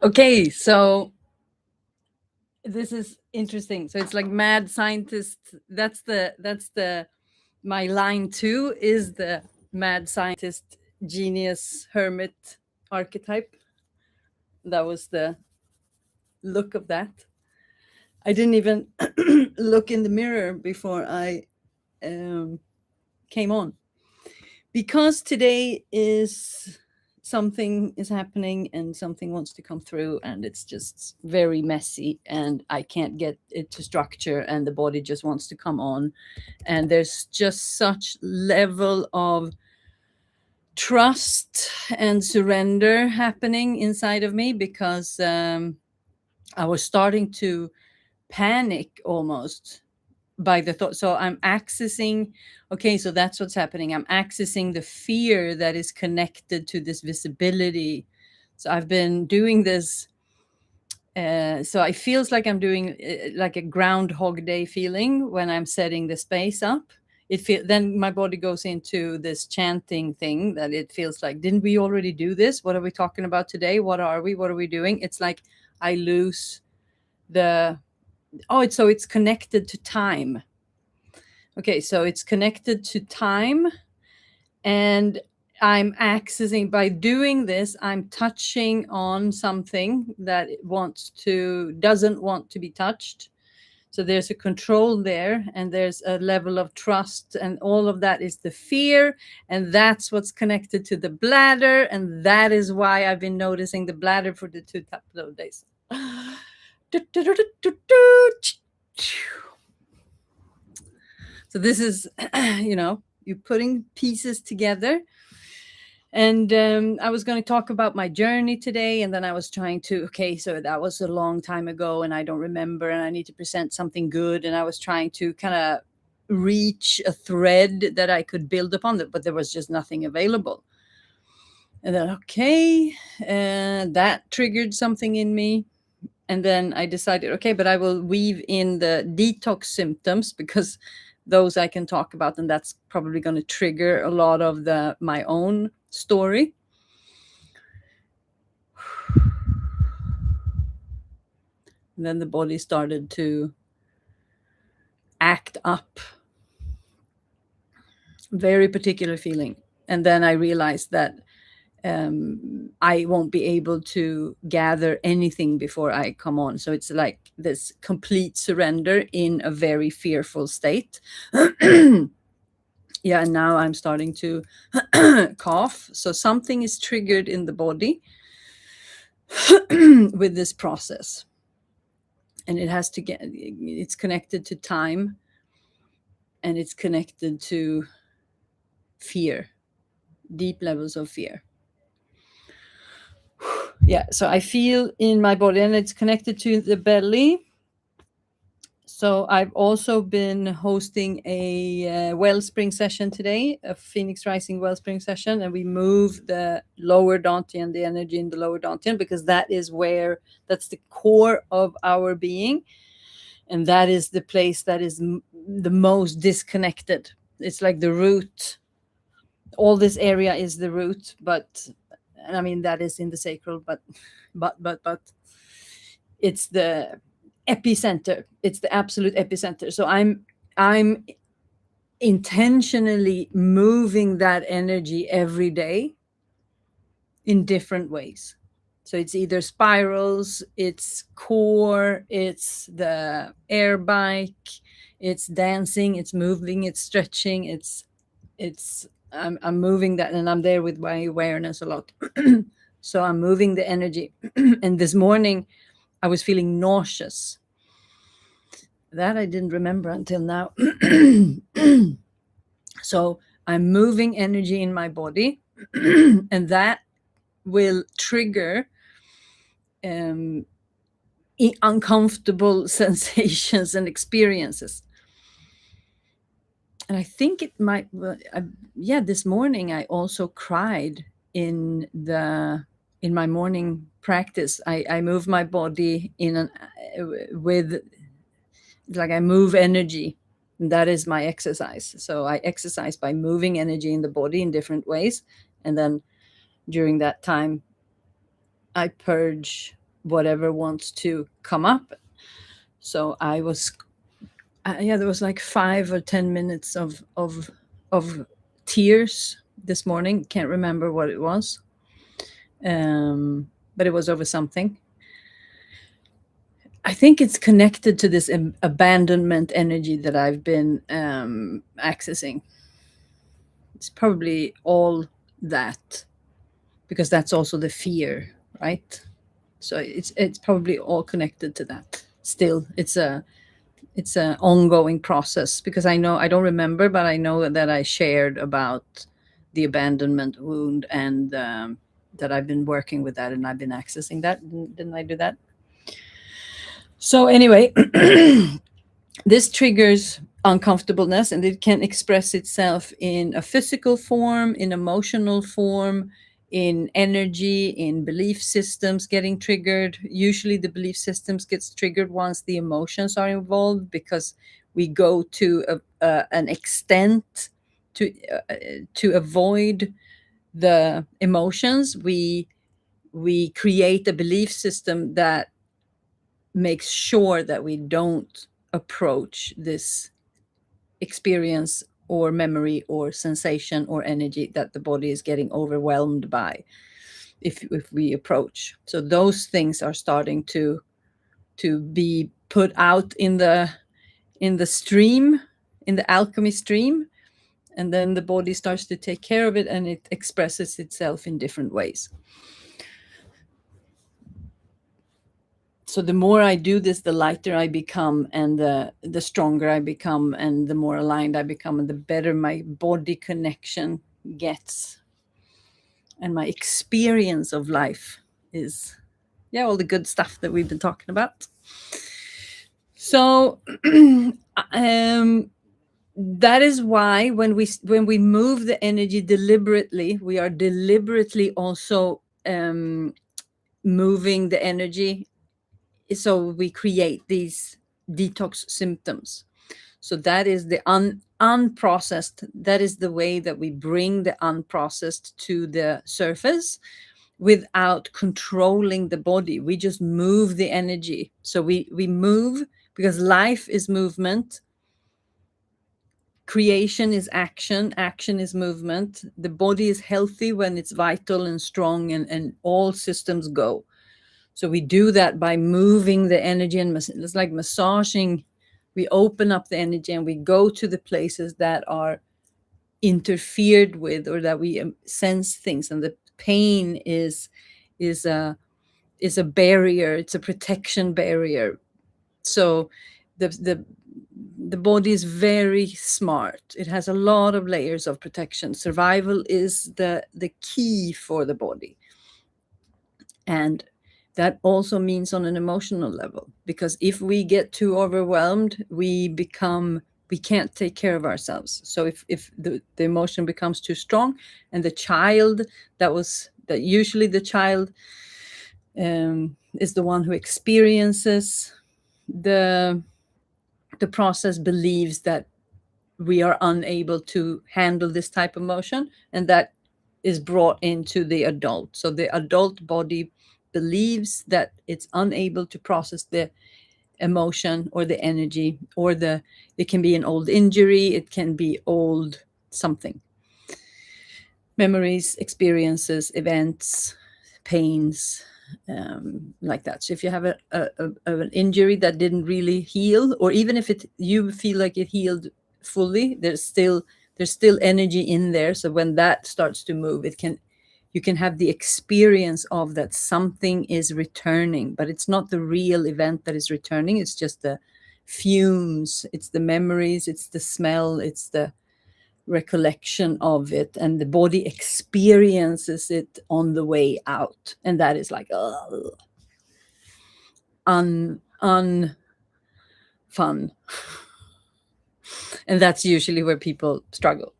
Okay, so this is interesting. So it's like mad scientist. That's the my line 2 is the mad scientist, genius, hermit archetype. That was the look of that. I didn't even look in the mirror before I came on, because today is something is happening and something wants to come through, and it's just very messy and I can't get it to structure, and the body just wants to come on, and there's just such level of trust and surrender happening inside of me, because I was starting to panic almost by the thought. So I'm accessing, okay, so that's what's happening. I'm accessing the fear that is connected to this visibility. So I've been doing this. So it feels like I'm doing like a Groundhog Day feeling when I'm setting the space up. Then my body goes into this chanting thing that it feels like, didn't we already do this? What are we talking about today? What are we doing? It's like I lose the, it's connected to time. Okay, so it's connected to time, and I'm accessing, by doing this, I'm touching on something that doesn't want to be touched. So there's a control there, and there's a level of trust, and all of that is the fear, and that's what's connected to the bladder, and that is why I've been noticing the bladder for the 2 couple of days. So this is, you're putting pieces together. And I was going to talk about my journey today, and then I was trying to, okay, so that was a long time ago, and I don't remember, and I need to present something good, and I was trying to kind of reach a thread that I could build upon, but there was just nothing available. And then, okay, that triggered something in me. And then I decided, okay, but I will weave in the detox symptoms, because those I can talk about, and that's probably going to trigger a lot of my own story. And then the body started to act up. Very particular feeling. And then I realized that I won't be able to gather anything before I come on. So it's like this complete surrender in a very fearful state. Yeah, and now I'm starting to cough. So something is triggered in the body with this process. And it's connected to time, and it's connected to fear, deep levels of fear. Yeah, so I feel in my body, and it's connected to the belly. So I've also been hosting a wellspring session today, a Phoenix Rising wellspring session, and we move the lower dantian, the energy in the lower dantian, because that's the core of our being, and that is the place that is the most disconnected. It's like the root. All this area is the root, but I mean that is in the sacral, but it's the epicenter. It's the absolute epicenter. So I'm intentionally moving that energy every day in different ways. So it's either spirals, it's core, it's the air bike, it's dancing, it's moving, it's stretching, I'm moving that, and I'm there with my awareness a lot. So I'm moving the energy. And this morning I was feeling nauseous. That I didn't remember until now. So I'm moving energy in my body, and that will trigger uncomfortable sensations and experiences. And I think it might, this morning I also cried in my morning practice. I move my body I move energy. And that is my exercise. So I exercise by moving energy in the body in different ways. And then during that time, I purge whatever wants to come up. So I was, yeah, there was like 5 or 10 minutes of tears this morning. Can't remember what it was, but it was over something. I think it's connected to this abandonment energy that I've been accessing. It's probably all that, because that's also the fear, right? So it's probably all connected to that. Still, it's a ongoing process, because I know, I don't remember, but I know that I shared about the abandonment wound, and that I've been working with that, and I've been accessing that. Didn't I do that? So anyway, this triggers uncomfortableness, and it can express itself in a physical form, in emotional form, in energy, in belief systems getting triggered. Usually the belief systems gets triggered once the emotions are involved, because we go to an extent to to avoid the emotions. We create a belief system that makes sure that we don't approach this experience or memory or sensation or energy that the body is getting overwhelmed by, if we approach. So those things are starting to be put out in the stream, in the alchemy stream, and then the body starts to take care of it, and it expresses itself in different ways. So the more I do this, the lighter I become, and the stronger I become, and the more aligned I become, and the better my body connection gets, and my experience of life is, yeah, all the good stuff that we've been talking about. So that is why when we move the energy deliberately, we are deliberately also moving the energy, so we create these detox symptoms. So that is the unprocessed. That is the way that we bring the unprocessed to the surface without controlling the body. We just move the energy. So we move, because life is movement. Creation is action. Action is movement. The body is healthy when it's vital and strong, and all systems go. So we do that by moving the energy, and it's like massaging. We open up the energy and we go to the places that are interfered with, or that we sense things, and the pain is a barrier. It's a protection barrier. So the body is very smart. It has a lot of layers of protection. Survival is the key for the body. And that also means on an emotional level, because if we get too overwhelmed, we can't take care of ourselves. So if the emotion becomes too strong, and the child that usually the child is the one who experiences the process, believes that we are unable to handle this type of emotion, and that is brought into the adult. So the adult body believes that it's unable to process the emotion or the energy, or it can be an old injury, it can be old something, memories, experiences, events, pains, like that. So if you have an injury that didn't really heal, or even if you feel like it healed fully, there's still energy in there. So when that starts to move, you can have the experience of that something is returning, but it's not the real event that is returning. It's just the fumes, it's the memories, it's the smell, it's the recollection of it, and the body experiences it on the way out, and that is like unfun. And that's usually where people struggle.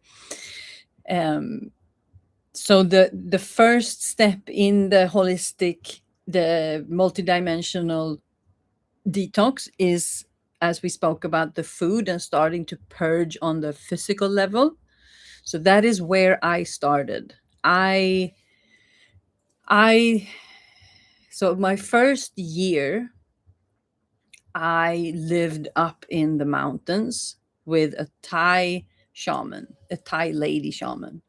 So the first step in the holistic, the multidimensional detox is, as we spoke about, the food, and starting to purge on the physical level. So that is where I started. I So my first year, I lived up in the mountains with a Thai shaman, a Thai lady shaman.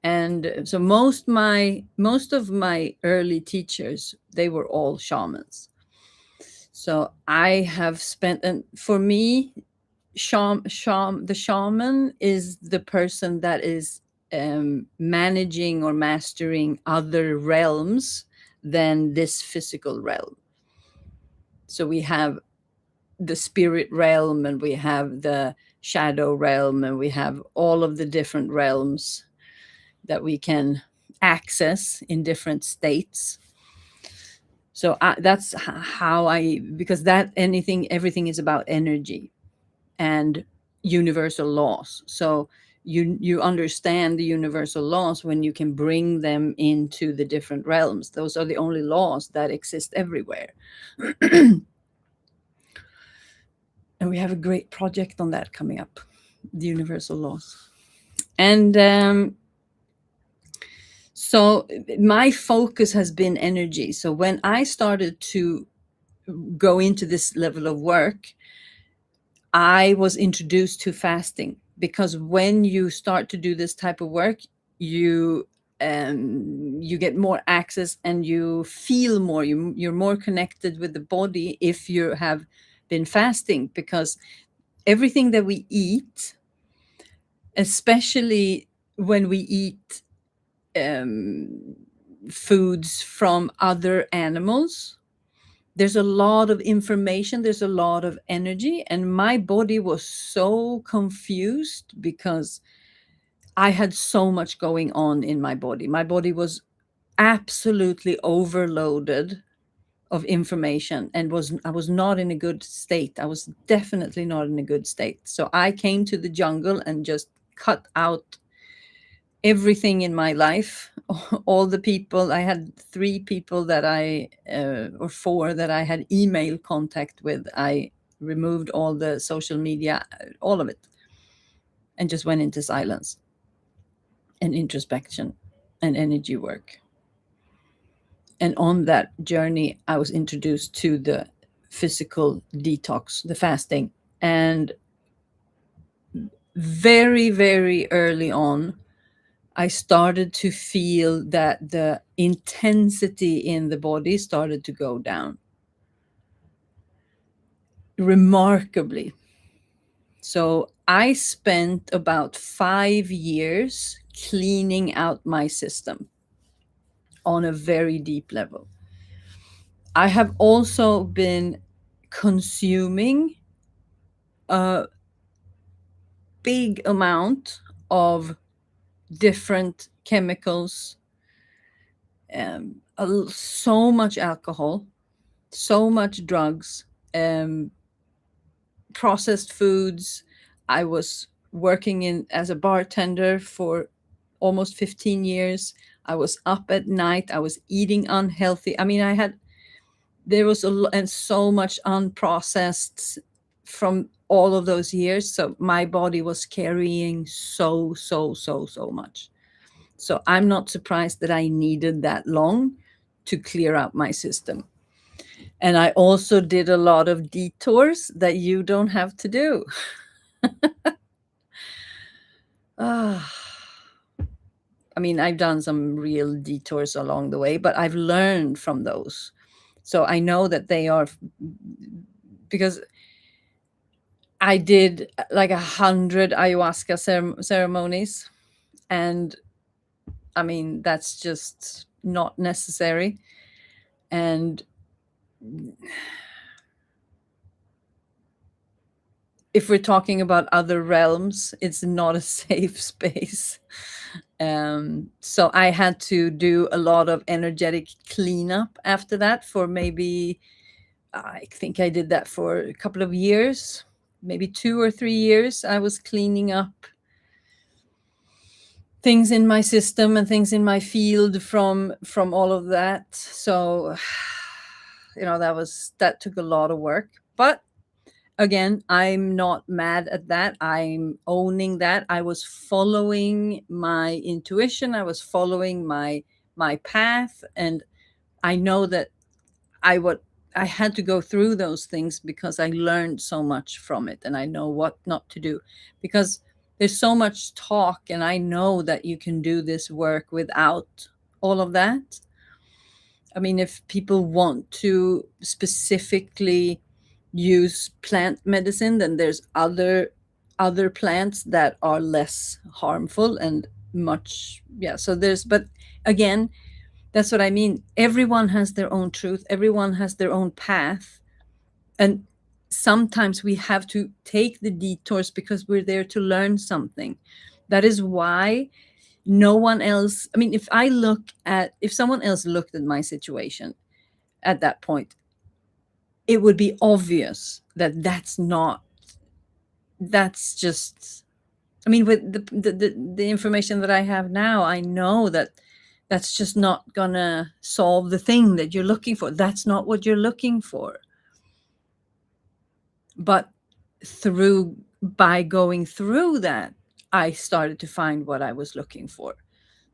And so most of my early teachers, they were all shamans. So I have spent, and for me, the shaman is the person that is managing or mastering other realms than this physical realm. So we have the spirit realm, and we have the shadow realm, and we have all of the different realms that we can access in different states. So that's how I, because that everything is about energy and universal laws. So you understand the universal laws when you can bring them into the different realms. Those are the only laws that exist everywhere. And we have a great project on that coming up, the universal laws. And so my focus has been energy. So when I started to go into this level of work, I was introduced to fasting, because when you start to do this type of work, you you get more access and you feel more. You're more connected with the body if you have been fasting, because everything that we eat, especially when we eat um, foods from other animals, there's a lot of information, there's a lot of energy, and my body was so confused because I had so much going on in my body. My body was absolutely overloaded of information, and I was not in a good state. I was definitely not in a good state. So I came to the jungle and just cut out everything in my life. All the people, I had 3 people that or 4 that I had email contact with. I removed all the social media, all of it, and just went into silence and introspection and energy work. And on that journey, I was introduced to the physical detox, the fasting. And very, very early on, I started to feel that the intensity in the body started to go down remarkably. So I spent about 5 years cleaning out my system on a very deep level. I have also been consuming a big amount of different chemicals, so much alcohol, so much drugs, um, processed foods. I was working in as a bartender for almost 15 years. I was up at night. I was eating unhealthy. I mean, there was and so much unprocessed from all of those years. So my body was carrying so much. So I'm not surprised that I needed that long to clear out my system. And I also did a lot of detours that you don't have to do. Ah, I mean, I've done some real detours along the way, but I've learned from those. So I know that they are, because I did like 100 ayahuasca ceremonies. And I mean, that's just not necessary. And if we're talking about other realms, it's not a safe space. So I had to do a lot of energetic cleanup after that for maybe, I think I did that for a couple of years, maybe 2 or 3 years. I was cleaning up things in my system and things in my field from all of that. So, that took a lot of work. But again, I'm not mad at that. I'm owning that. I was following my intuition. I was following my path, and I know that I would I had to go through those things because I learned so much from it, and I know what not to do, because there's so much talk, and I know that you can do this work without all of that. I mean, if people want to specifically use plant medicine, then there's other plants that are less harmful and much, yeah. So there's, but again, that's what I mean. Everyone has their own truth. Everyone has their own path. And sometimes we have to take the detours because we're there to learn something. That is why no one else, I mean, if someone else looked at my situation at that point, it would be obvious that that's just, I mean, with the information that I have now, I know that that's just not gonna solve the thing that you're looking for. That's not what you're looking for. But by going through that, I started to find what I was looking for.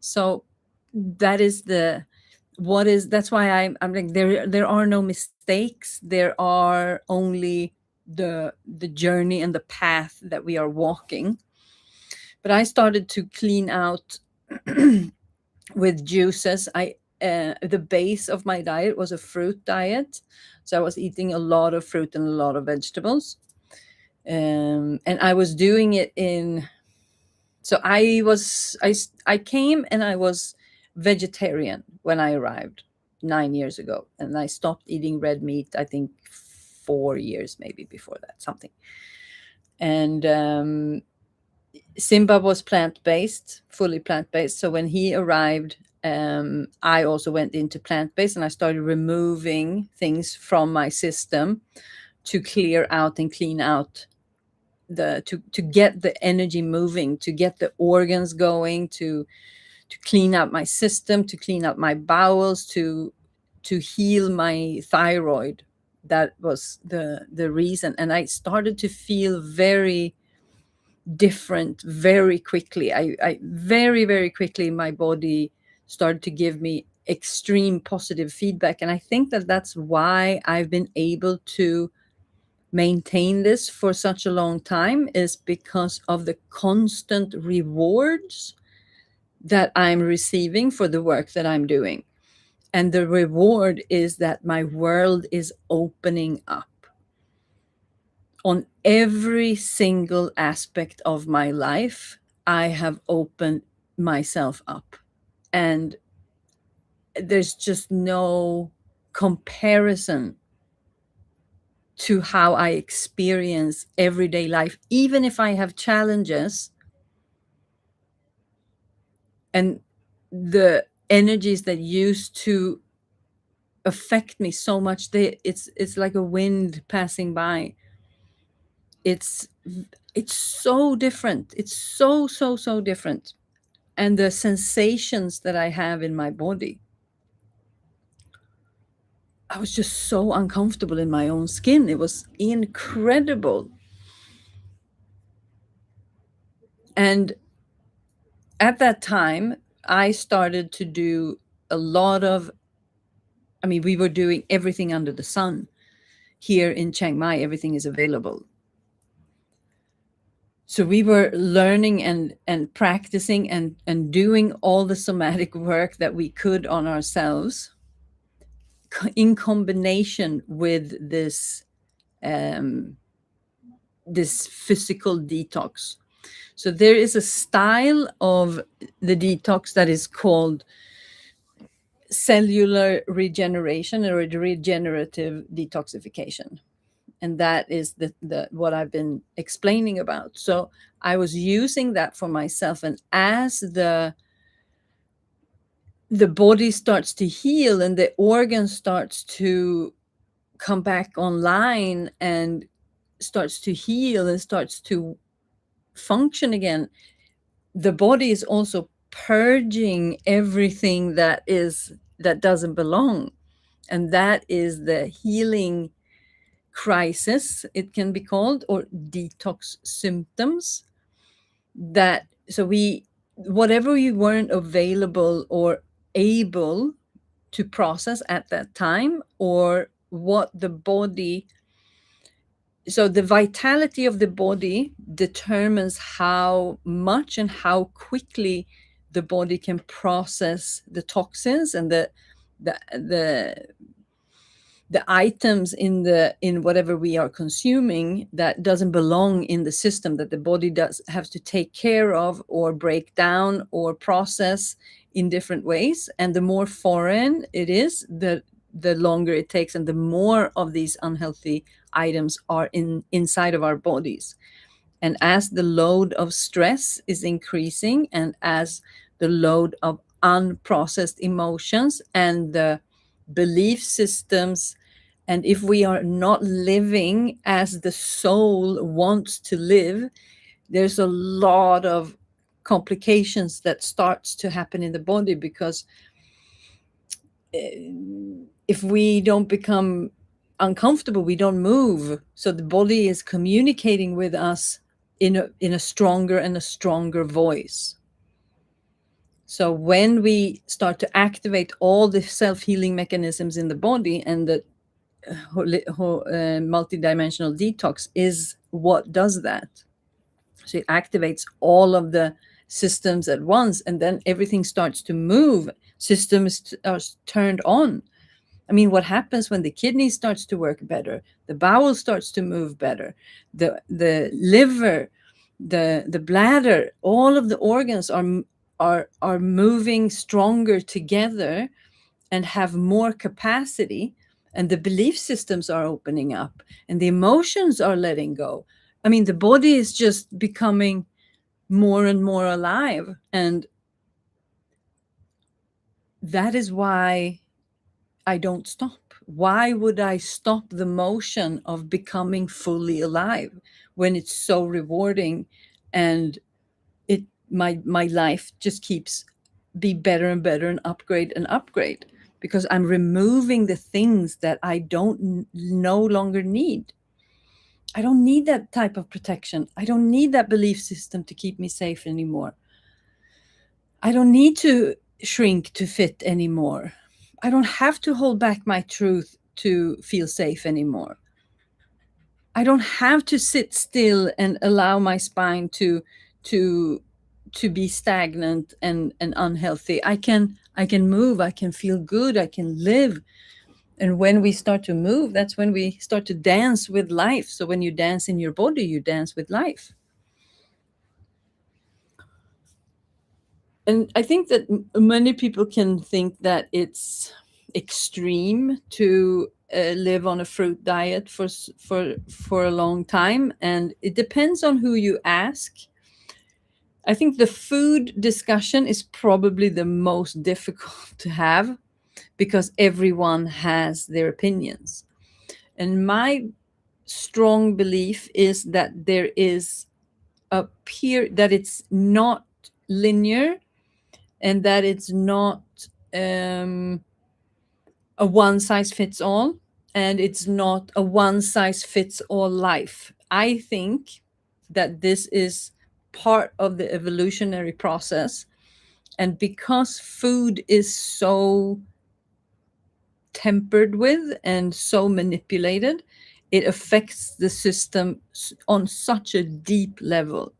So that is that's why I'm like, there are no mistakes. There are only the journey and the path that we are walking. But I started to clean out with juices. The base of my diet was a fruit diet, so I was eating a lot of fruit and a lot of vegetables, and I was doing it in. So I came and I was vegetarian when I arrived 9 years ago, and I stopped eating red meat. I think 4 years maybe before that, something. And Simba was plant-based, fully plant-based. So when he arrived, I also went into plant-based, and I started removing things from my system to clear out and clean out to get the energy moving, to get the organs going, to clean out my system, to clean out my bowels, to heal my thyroid. That was the reason. And I started to feel very different very quickly. I very, very quickly, my body started to give me extreme positive feedback. And I think that that's why I've been able to maintain this for such a long time, is because of the constant rewards that I'm receiving for the work that I'm doing. And the reward is that my world is opening up on every single aspect of my life. I have opened myself up, and there's just no comparison to how I experience everyday life. Even if I have challenges, and the energies that used to affect me so much, it's like a wind passing by. It's so different. It's so different. And the sensations that I have in my body, I was just so uncomfortable in my own skin. It was incredible. And at that time, I started to do a lot of, I mean, we were doing everything under the sun. Here in Chiang Mai, everything is available. So we were learning and practicing and doing all the somatic work that we could on ourselves, in combination with this physical detox. So there is a style of the detox that is called cellular regeneration, or regenerative detoxification. And that is the what I've been explaining about. So I was using that for myself, and as the body starts to heal and the organ starts to come back online and starts to heal and starts to function again, the body is also purging everything that doesn't belong. And that is the healing crisis, it can be called, or detox symptoms. That so we Whatever you weren't available or able to process at that time, or what the body, so the vitality of the body determines how much and how quickly the body can process the toxins and the the the items in whatever we are consuming that doesn't belong in the system, that the body does have to take care of or break down or process in different ways. And the more foreign it is, the longer it takes, and the more of these unhealthy items are inside of our bodies. And as the load of stress is increasing, and as the load of unprocessed emotions and the belief systems, and if we are not living as the soul wants to live, there's a lot of complications that starts to happen in the body, because if we don't become uncomfortable, we don't move. So the body is communicating with us in a stronger and a stronger voice. So when we start to activate all the self-healing mechanisms in the body, and the multidimensional detox is what does that. So it activates all of the systems at once, and then everything starts to move. Systems are turned on. I mean, what happens when the kidney starts to work better? The bowel starts to move better. The liver, the bladder, all of the organs are moving stronger together and have more capacity, and the belief systems are opening up, and the emotions are letting go. I mean, the body is just becoming more and more alive, and that is why I don't stop. Why would I stop the motion of becoming fully alive when it's so rewarding, and my life just keeps be better and better and upgrade, because I'm removing the things that I don't no longer need. I don't need that type of protection. I don't need that belief system to keep me safe anymore. I don't need to shrink to fit anymore. I don't have to hold back my truth to feel safe anymore. I don't have to sit still and allow my spine to be stagnant and unhealthy. I can move, I can feel good, I can live. And when we start to move, that's when we start to dance with life. So when you dance in your body, you dance with life. And I think that many people can think that it's extreme to live on a fruit diet for a long time, and it depends on who you ask. I think the food discussion is probably the most difficult to have, because everyone has their opinions. And my strong belief is that there is that it's not linear, and that it's not a one size fits all, and it's not a one size fits all life. I think that this is part of the evolutionary process, and because food is so tempered with and so manipulated, it affects the system on such a deep level.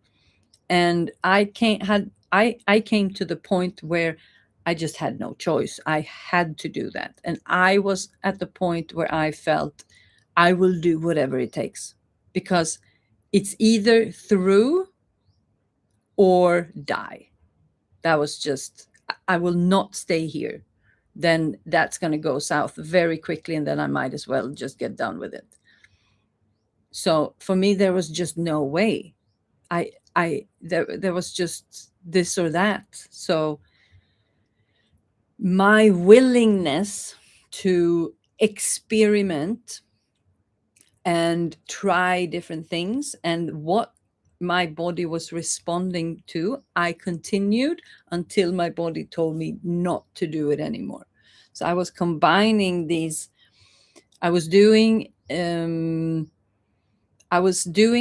And I came to the point where I just had no choice. I had to do that. And I was at the point where I felt I will do whatever it takes, because it's either through or die. That was just, I will not stay here. Then that's going to go south very quickly, and then I might as well just get done with it. So for me, there was just no way. There was just this or that. So my willingness to experiment and try different things, and what my body was responding to, I continued until my body told me not to do it anymore. So I was combining these. I was doing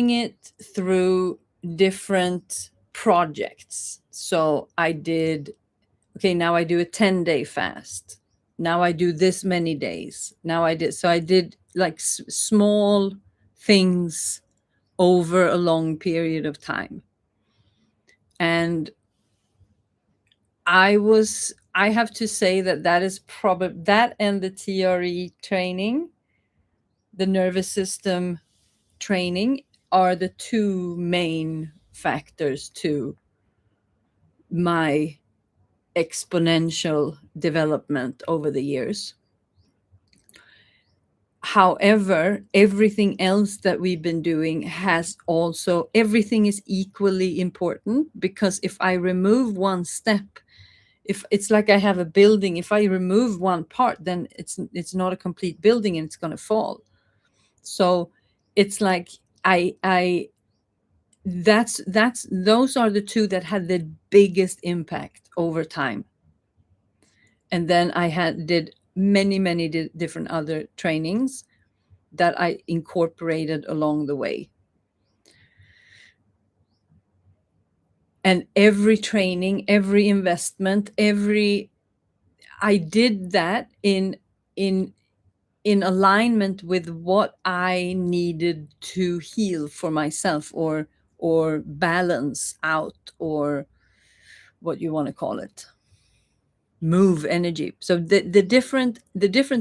it through different projects. So I did, okay, now I do a 10-day fast. Now I do this many days. Now I did. So I did like small things over a long period of time. And I have to say that that is probably that, and the TRE training, the nervous system training, are the two main factors to my exponential development over the years. However, everything else that we've been doing has also, everything is equally important, because if I remove one step, if it's like I have a building, if I remove one part, then it's not a complete building and it's going to fall. So it's like I that's those are the two that had the biggest impact over time. And then I did many different other trainings that I incorporated along the way. And every training, every investment, I did that in alignment with what I needed to heal for myself, or balance out, or what you want to call it, move energy. So the different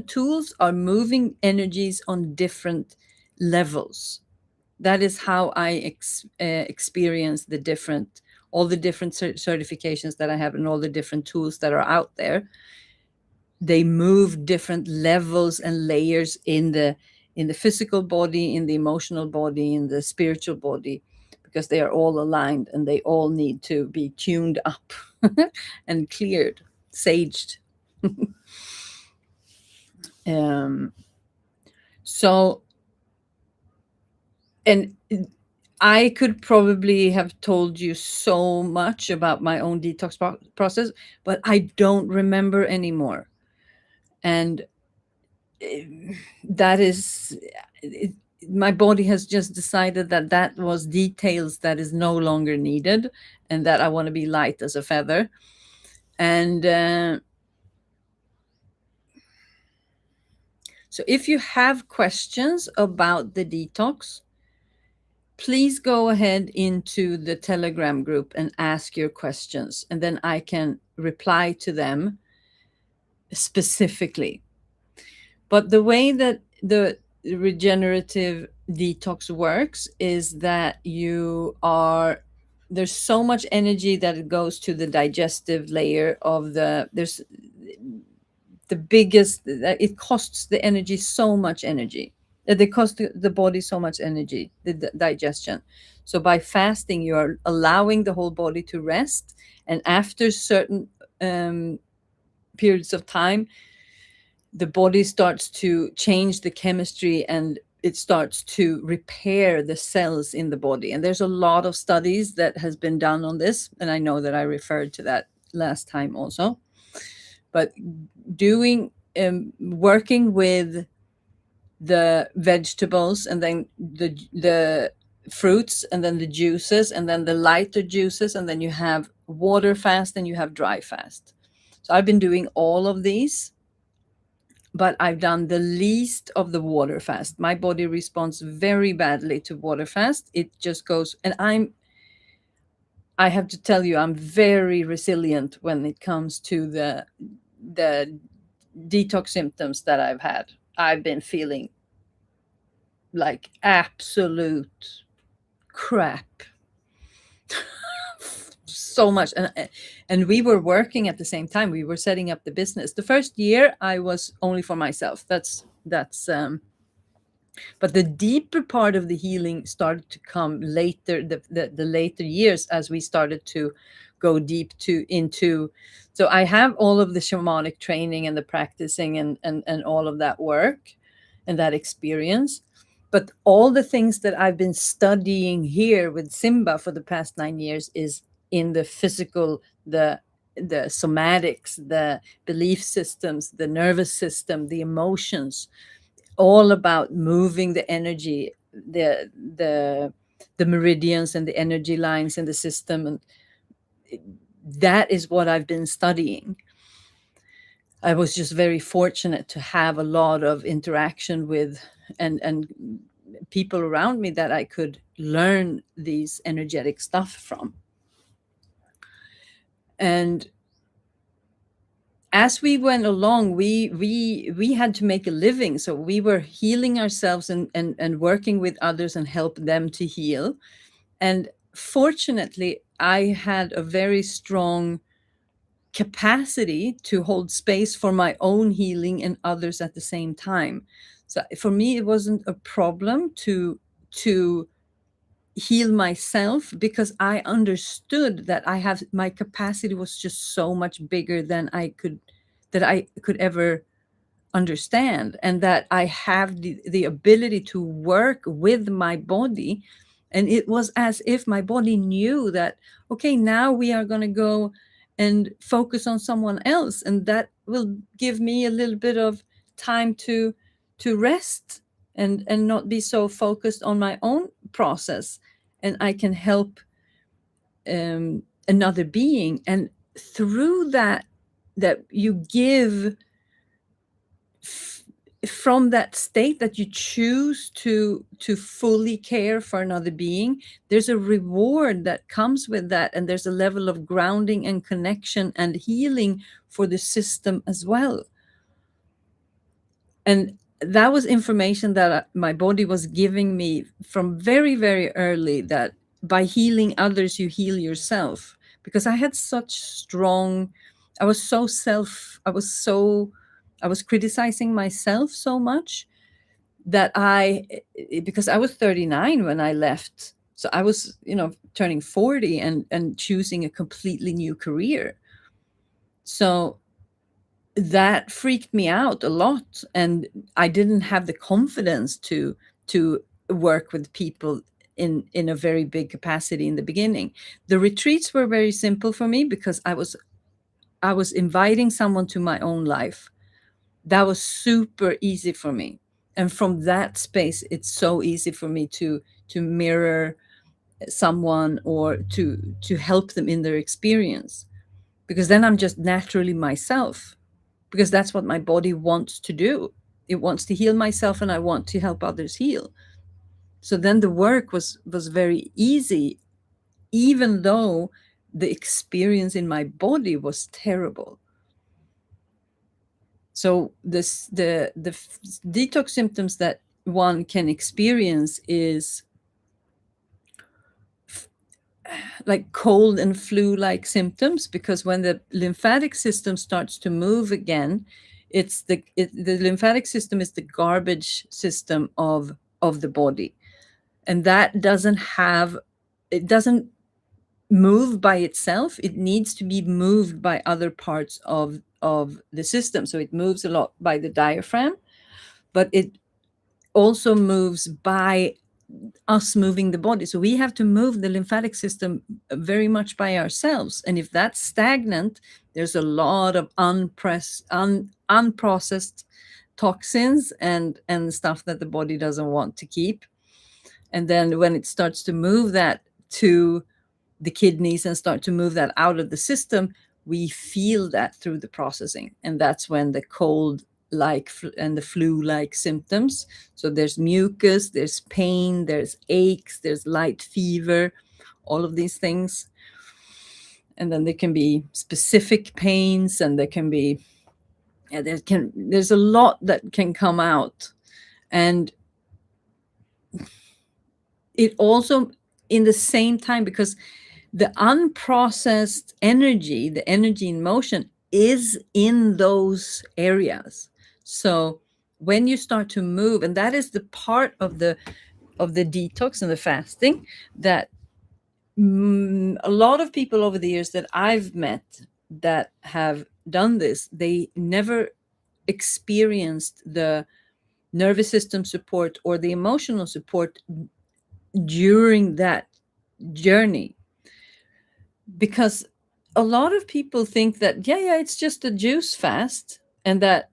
tools are moving energies on different levels. That is how I experience all the different certifications that I have, and all the different tools that are out there. They move different levels and layers in the physical body, in the emotional body, in the spiritual body, because they are all aligned and they all need to be tuned up and cleared, saged. So, and I could probably have told you so much about my own detox process, but I don't remember anymore. And that is, my body has just decided that that was details that is no longer needed, and that I want to be light as a feather. And so if you have questions about the detox, please go ahead into the Telegram group and ask your questions, and then I can reply to them specifically. But the way that the regenerative detox works is that there's so much energy that it goes to the digestive layer of there's the biggest, it costs the energy so much energy. They cost the body so much energy, the digestion. So by fasting, you are allowing the whole body to rest, and after certain periods of time, the body starts to change the chemistry, and it starts to repair the cells in the body. And there's a lot of studies that has been done on this, and I know that I referred to that last time also. But working with the vegetables, and then the fruits, and then the juices, and then the lighter juices, and then you have water fast and you have dry fast. So I've been doing all of these, but I've done the least of the water fast. My body responds very badly to water fast. It just goes, and I have to tell you, I'm very resilient when it comes to the detox symptoms that I've had. I've been feeling like absolute crap so much. And we were working at the same time. We were setting up the business. The first year I was only for myself. But the deeper part of the healing started to come later, the later years, as we started to go deep into. So I have all of the shamanic training and the practicing and all of that work and that experience. But all the things that I've been studying here with Simba for the past 9 years is in the physical, the somatics, the belief systems, the nervous system, the emotions, all about moving the energy, the meridians and the energy lines in the system. And that is what I've been studying. I was just very fortunate to have a lot of interaction with and people around me that I could learn these energetic stuff from. And as we went along, we had to make a living, so we were healing ourselves and working with others and help them to heal. And fortunately, I had a very strong capacity to hold space for my own healing and others at the same time. So for me, it wasn't a problem to heal myself, because I understood that I have, my capacity was just so much bigger than I could ever understand, and that I have the ability to work with my body. And it was as if my body knew that, okay, now we are going to go and focus on someone else, and that will give me a little bit of time to rest and not be so focused on my own process, and I can help another being. And through that you give from that state that you choose to fully care for another being, there's a reward that comes with that, and there's a level of grounding and connection and healing for the system as well. And that was information that my body was giving me from very, very early, that by healing others you heal yourself. Because I had such strong, I was so self, I was criticizing myself so much that because I was 39 when I left. So I was, turning 40 and choosing a completely new career. So that freaked me out a lot. And I didn't have the confidence to work with people in a very big capacity in the beginning. The retreats were very simple for me because I was inviting someone to my own life. That was super easy for me. And from that space, it's so easy for me to mirror someone or to help them in their experience, because then I'm just naturally myself, because that's what my body wants to do. It wants to heal myself, and I want to help others heal. So then the work was very easy, even though the experience in my body was terrible. So the detox symptoms that one can experience is like cold and flu-like symptoms, because when the lymphatic system starts to move again, the lymphatic system is the garbage system of the body, and that it doesn't move by itself. It needs to be moved by other parts of the system. So it moves a lot by the diaphragm, but it also moves by us moving the body. So we have to move the lymphatic system very much by ourselves. And if that's stagnant, there's a lot of unprocessed toxins and stuff that the body doesn't want to keep. And then when it starts to move that to the kidneys and start to move that out of the system, we feel that through the processing. And that's when the cold like and the flu-like symptoms. So there's mucus, there's pain, there's aches, there's light fever, all of these things. And then there can be specific pains, and there can be there's a lot that can come out. And it also, in the same time, because the unprocessed energy, the energy in motion, is in those areas. So when you start to move, and that is the part of the detox and the fasting that a lot of people over the years that I've met that have done this, they never experienced the nervous system support or the emotional support during that journey. Because a lot of people think that, yeah, it's just a juice fast, and that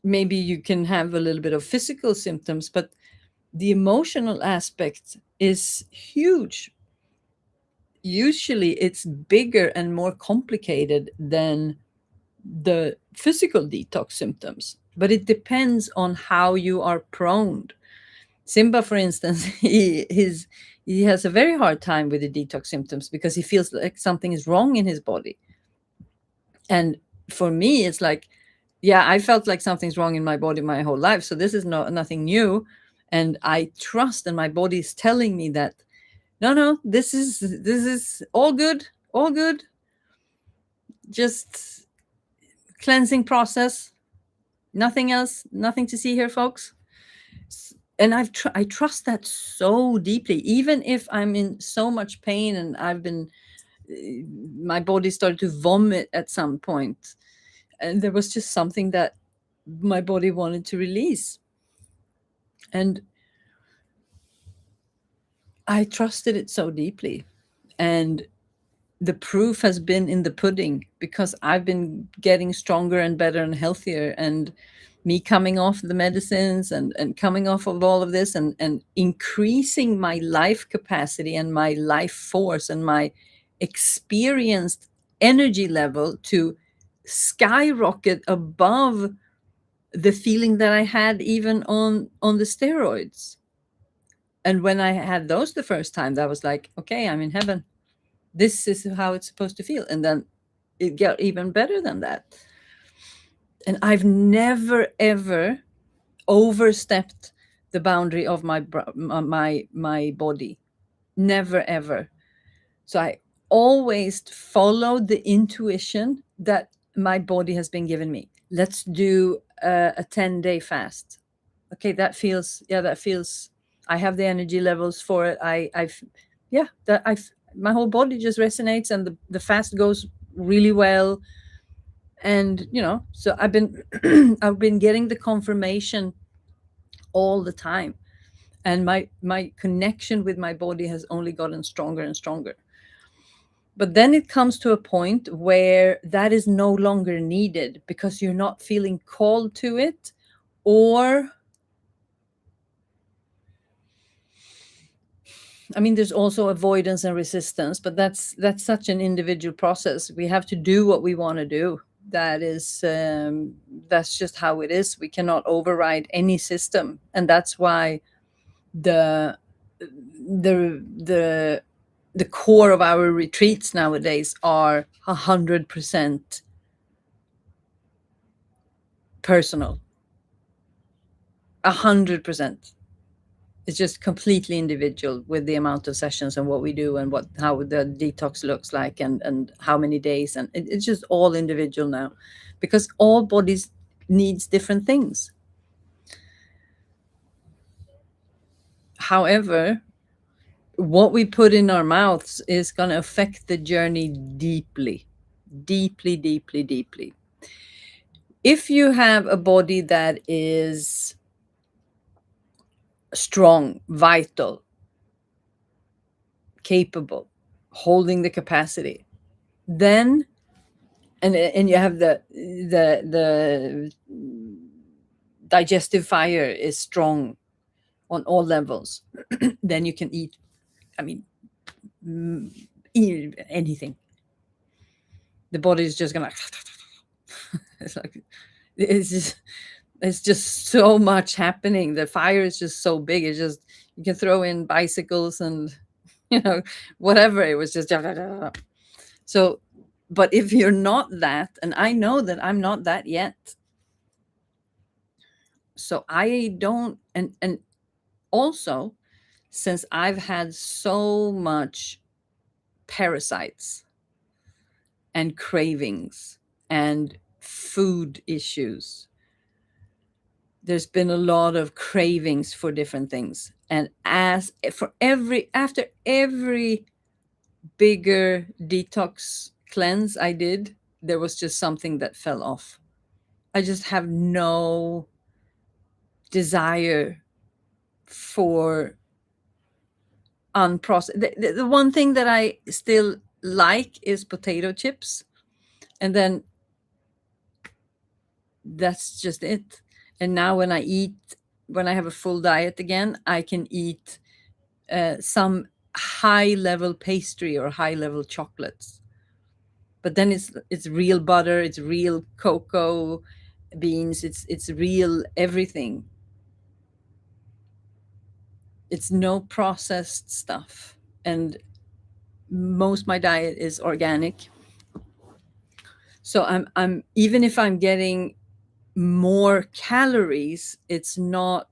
maybe you can have a little bit of physical symptoms, but the emotional aspect is huge. Usually it's bigger and more complicated than the physical detox symptoms, but it depends on how you are prone. Simba, for instance, he has a very hard time with the detox symptoms because he feels like something is wrong in his body. And for me, it's like, yeah, I felt like something's wrong in my body my whole life. So this is nothing new. And I trust, and my body is telling me that, no, this is all good, all good. Just cleansing process. Nothing else, nothing to see here, folks. And I trust that so deeply, even if I'm in so much pain and I've been, my body started to vomit at some point, and there was just something that my body wanted to release, and I trusted it so deeply. And the proof has been in the pudding, because I've been getting stronger and better and healthier, and me coming off the medicines and coming off of all of this, and increasing my life capacity and my life force and my experienced energy level to skyrocket above the feeling that I had even on the steroids. And when I had those the first time, that was like, okay, I'm in heaven. This is how it's supposed to feel. And then it got even better than that. And I've never ever overstepped the boundary of my body. Never ever. So I always followed the intuition that my body has been given me. Let's do a 10-day fast. Okay, that feels, I have the energy levels for it. My whole body just resonates, and the fast goes really well. And so I've been I've been getting the confirmation all the time, and my connection with my body has only gotten stronger and stronger. But then it comes to a point where that is no longer needed, because you're not feeling called to it, or I mean, there's also avoidance and resistance, but that's such an individual process. We have to do what we want to do. That's just how it is. We cannot override any system, and that's why the the the core of our retreats nowadays are 100% personal. 100%. It's just completely individual with the amount of sessions and what we do and how the detox looks like, and how many days, and it's just all individual now, because all bodies needs different things. However, what we put in our mouths is going to affect the journey deeply, deeply, deeply, deeply. If you have a body that is strong, vital, capable, holding the capacity, then and you have the digestive fire is strong on all levels, then you can eat, I mean, anything. The body is just gonna it's like it's just so much happening. The fire is just so big. It's just, you can throw in bicycles and whatever. It was just so. But if you're not that, and I know that I'm not that yet, so I don't, and also, since I've had so much parasites and cravings and food issues, there's been a lot of cravings for different things. And after every bigger detox cleanse I did, there was just something that fell off. I just have no desire for unprocessed. The one thing that I still like is potato chips, and then that's just it. And now when I have a full diet again, I can eat some high level pastry or high level chocolates. but then it's real butter, it's real cocoa beans, it's real everything. It's no processed stuff, and most my diet is organic. So I'm even if I'm getting more calories, it's not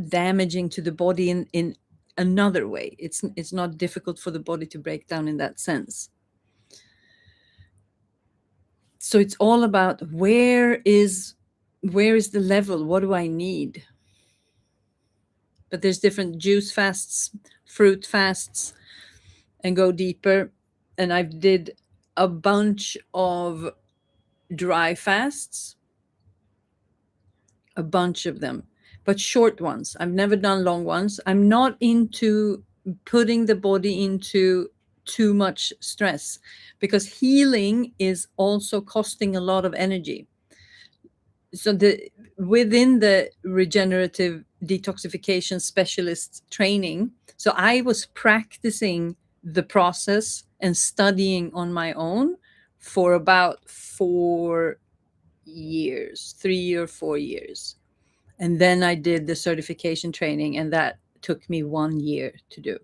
damaging to the body in another way. It's not difficult for the body to break down in that sense. So it's all about where is the level, what do I need? But there's different juice fasts, fruit fasts, and go deeper. And I did a bunch of dry fasts, a bunch of them, but short ones. I've never done long ones. I'm not into putting the body into too much stress, because healing is also costing a lot of energy. So within the regenerative detoxification specialist training, so I was practicing the process and studying on my own for about 4 years, 3 or 4 years. And then I did the certification training, and that took me 1 year to do,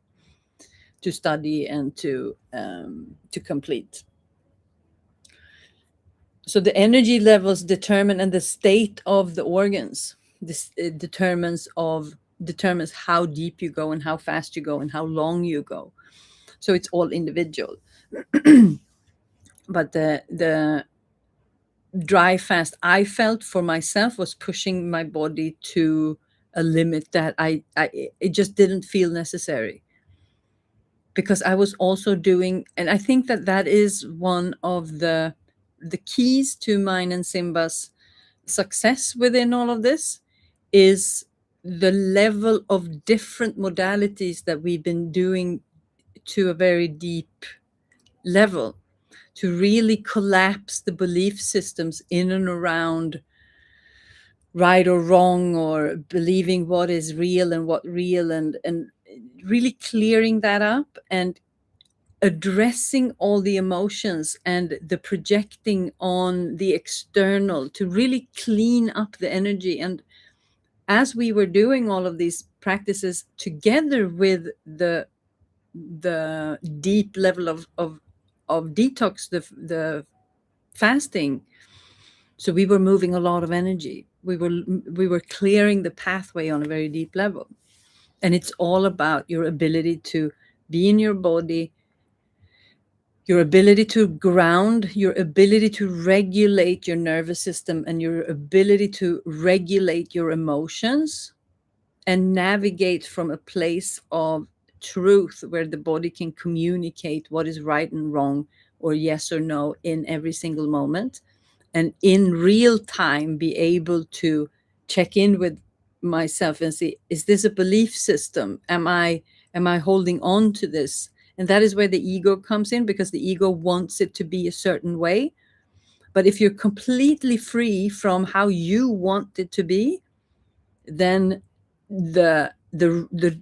to study and to complete. So the energy levels determine, and the state of the organs, this determines how deep you go and how fast you go and how long you go. So it's all individual. But the dry fast I felt for myself was pushing my body to a limit that it just didn't feel necessary, because I was also doing, and I think that is one of the keys to mine and Simba's success within all of this, is the level of different modalities that we've been doing to a very deep level, to really collapse the belief systems in and around right or wrong, or believing what is real and what real, and really clearing that up and addressing all the emotions and the projecting on the external, to really clean up the energy. And as we were doing all of these practices together with the deep level of detox, the fasting, so we were moving a lot of energy. We were clearing the pathway on a very deep level. And it's all about your ability to be in your body, your ability to ground, your ability to regulate your nervous system, and your ability to regulate your emotions and navigate from a place of truth, where the body can communicate what is right and wrong, or yes or no, in every single moment. And in real time, be able to check in with myself and see, is this a belief system? Am I holding on to this? And that is where the ego comes in, because the ego wants it to be a certain way. But if you're completely free from how you want it to be, then the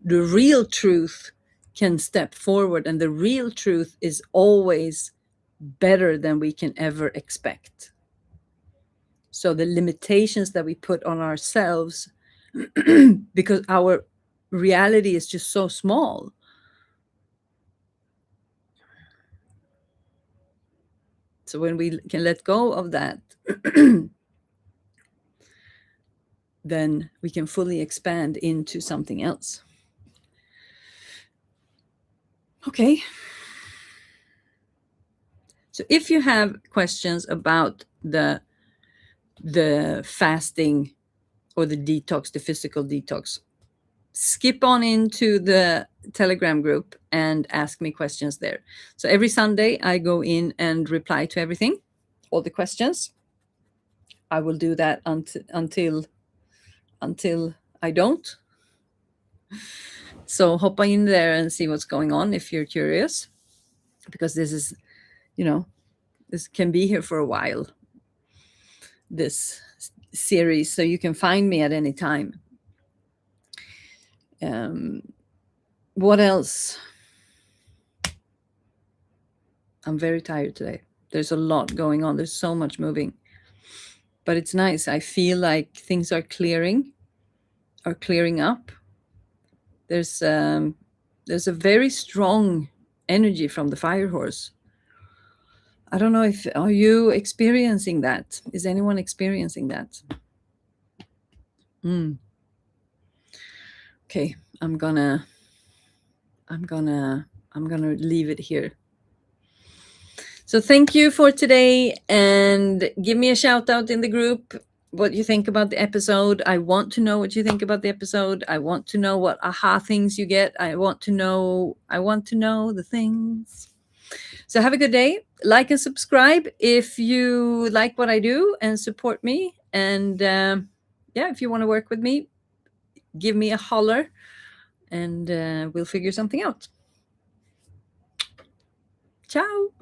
real truth can step forward, and the real truth is always better than we can ever expect. So the limitations that we put on ourselves, because our reality is just so small. So when we can let go of that, then we can fully expand into something else. Okay. So if you have questions about the fasting or the detox, the physical detox, skip on into the Telegram group and ask me questions there. So every Sunday I go in and reply to everything, all the questions. I will do that until I don't. So hop in there and see what's going on if you're curious, because this is, this can be here for a while, this series, so you can find me at any time. What else? I'm very tired today. There's a lot going on. There's so much moving. But it's nice. I feel like things are clearing up. There's a very strong energy from the fire horse. I don't know are you experiencing that? Is anyone experiencing that? Okay, I'm gonna leave it here. So thank you for today, and give me a shout out in the group what you think about the episode. I want to know what you think about the episode. I want to know what aha things you get. I want to know the things. So have a good day. Like and subscribe if you like what I do and support me. And if you want to work with me, give me a holler, and we'll figure something out. Ciao.